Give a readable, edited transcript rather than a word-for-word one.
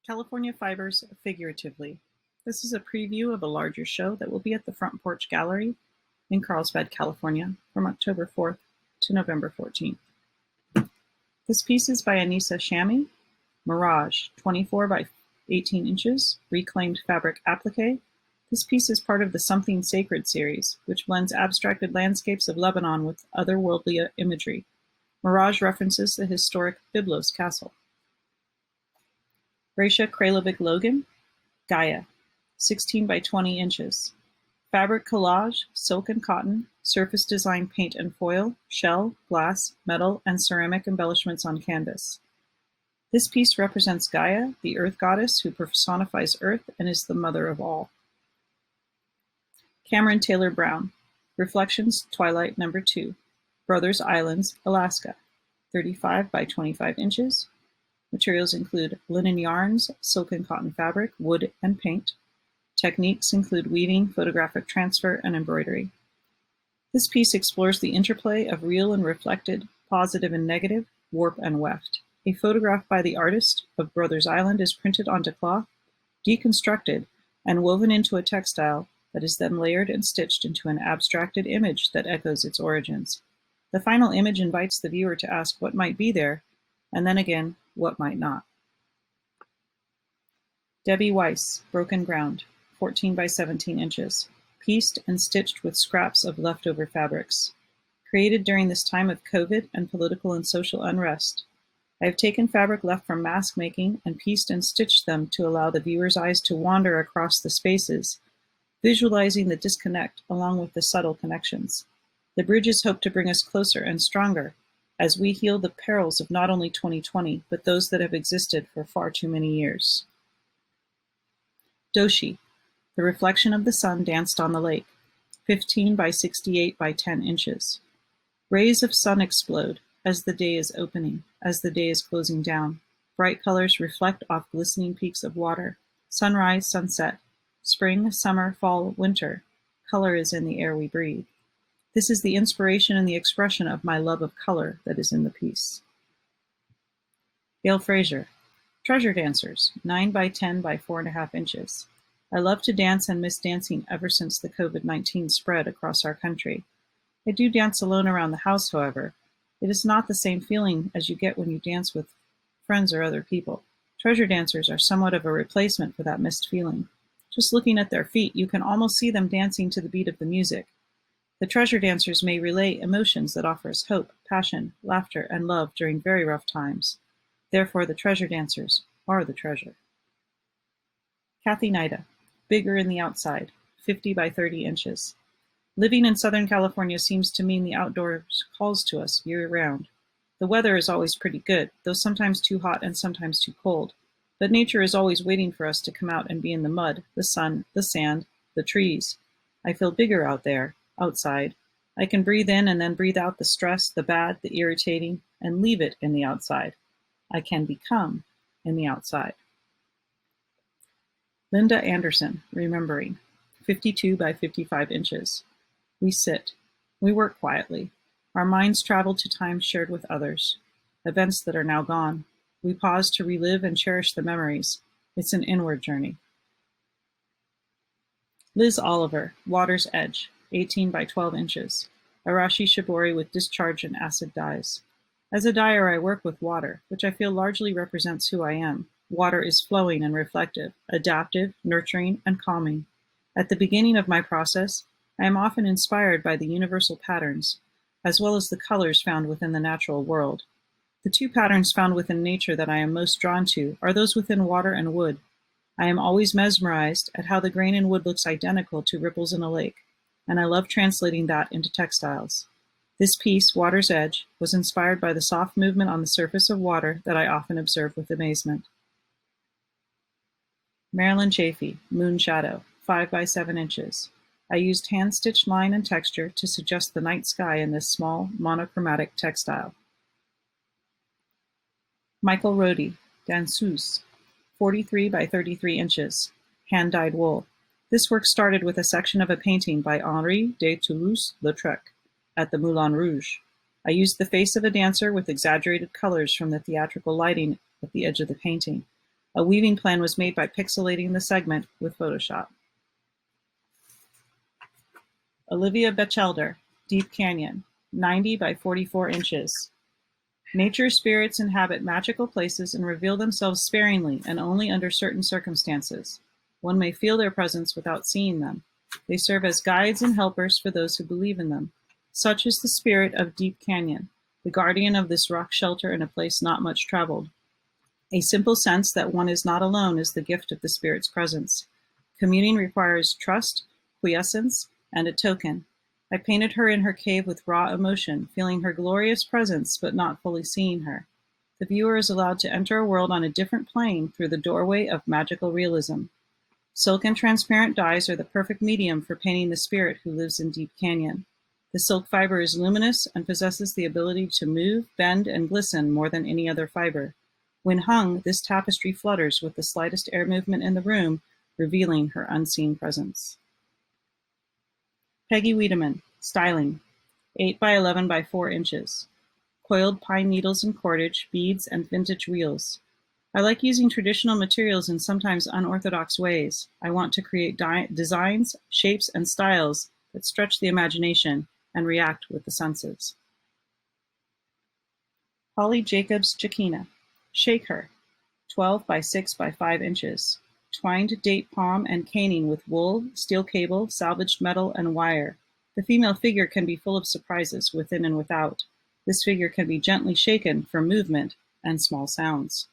California Fibers Figuratively. This is a preview of a larger show that will be at the Front Porch Gallery in Carlsbad, California from October 4th to November 14th. This piece is by Anissa Shami, Mirage, 24 by 18 inches, reclaimed fabric applique. This piece is part of the Something Sacred series, which blends abstracted landscapes of Lebanon with otherworldly imagery. Mirage references the historic Byblos Castle. Raisha Kralovic-Logan, Gaia, 16 by 20 inches. Fabric collage, silk and cotton, surface design paint and foil, shell, glass, metal, and ceramic embellishments on canvas. This piece represents Gaia, the earth goddess who personifies earth and is the mother of all. Cameron Taylor Brown, Reflections, Twilight No. 2, Brothers Islands, Alaska, 35 by 25 inches. Materials include linen yarns, silk and cotton fabric, wood, and paint. Techniques include weaving, photographic transfer, and embroidery. This piece explores the interplay of real and reflected, positive and negative, warp and weft. A photograph by the artist of Brothers Island is printed onto cloth, deconstructed, and woven into a textile that is then layered and stitched into an abstracted image that echoes its origins. The final image invites the viewer to ask what might be there, and then again, what might not. Debbie Weiss, Broken Ground, 14 by 17 inches, pieced and stitched with scraps of leftover fabrics. Created during this time of COVID and political and social unrest, I have taken fabric left from mask making and pieced and stitched them to allow the viewer's eyes to wander across the spaces, visualizing the disconnect along with the subtle connections. The bridges hope to bring us closer and stronger as we heal the perils of not only 2020, but those that have existed for far too many years. Doshi, The Reflection of the Sun Danced on the Lake, 15 by 68 by 10 inches. Rays of sun explode as the day is opening, as the day is closing down. Bright colors reflect off glistening peaks of water. Sunrise, sunset, spring, summer, fall, winter. Color is in the air we breathe. This is the inspiration and the expression of my love of color that is in the piece. Gail Fraser, Treasure Dancers, 9 by 10 by 4.5 inches. I love to dance and miss dancing ever since the COVID-19 spread across our country. I do dance alone around the house, however. It is not the same feeling as you get when you dance with friends or other people. Treasure dancers are somewhat of a replacement for that missed feeling. Just looking at their feet, you can almost see them dancing to the beat of the music. The treasure dancers may relay emotions that offer us hope, passion, laughter, and love during very rough times. Therefore, the treasure dancers are the treasure. Kathy Nida, Bigger in the Outside, 50 by 30 inches. Living in Southern California seems to mean the outdoors calls to us year-round. The weather is always pretty good, though sometimes too hot and sometimes too cold. But nature is always waiting for us to come out and be in the mud, the sun, the sand, the trees. I feel bigger out there, outside. I can breathe in and then breathe out the stress, the bad, the irritating, and leave it in the outside. I can become in the outside. Linda Anderson, Remembering, 52 by 55 inches. We sit. We work quietly. Our minds travel to times shared with others, events that are now gone. We pause to relive and cherish the memories. It's an inward journey. Liz Oliver, Water's Edge, 18 by 12 inches. Arashi shibori with discharge and acid dyes. As a dyer, I work with water, which I feel largely represents who I am. Water is flowing and reflective, adaptive, nurturing, and calming. At the beginning of my process, I am often inspired by the universal patterns, as well as the colors found within the natural world. The two patterns found within nature that I am most drawn to are those within water and wood. I am always mesmerized at how the grain in wood looks identical to ripples in a lake, and I love translating that into textiles. This piece, Water's Edge, was inspired by the soft movement on the surface of water that I often observe with amazement. Marilyn Chafee, Moon Shadow, 5 by 7 inches. I used hand-stitched line and texture to suggest the night sky in this small, monochromatic textile. Michael Rohde, Danseuse, 43 by 33 inches, hand-dyed wool. This work started with a section of a painting by Henri de Toulouse-Lautrec at the Moulin Rouge. I used the face of a dancer with exaggerated colors from the theatrical lighting at the edge of the painting. A weaving plan was made by pixelating the segment with Photoshop. Olivia Batchelder, Deep Canyon, 90 by 44 inches. Nature spirits inhabit magical places and reveal themselves sparingly and only under certain circumstances. One may feel their presence without seeing them. They serve as guides and helpers for those who believe in them. Such is the spirit of Deep Canyon, the guardian of this rock shelter in a place not much traveled. A simple sense that one is not alone is the gift of the spirit's presence. Communing requires trust, quiescence, and a token. I painted her in her cave with raw emotion, feeling her glorious presence but not fully seeing her. The viewer is allowed to enter a world on a different plane through the doorway of magical realism. Silk and transparent dyes are the perfect medium for painting the spirit who lives in Deep Canyon. The silk fiber is luminous and possesses the ability to move, bend, and glisten more than any other fiber. When hung, this tapestry flutters with the slightest air movement in the room, revealing her unseen presence. Peggy Wiedemann, Styling, 8 by 11 by 4 inches. Coiled pine needles and cordage, beads, and vintage reels. I like using traditional materials in sometimes unorthodox ways. I want to create designs, shapes, and styles that stretch the imagination and react with the senses. Holly Jacobs Chiquina, Shake Her, 12 by 6 by 5 inches. Twined date palm and caning with wool, steel cable, salvaged metal, and wire. The female figure can be full of surprises within and without. This figure can be gently shaken for movement and small sounds.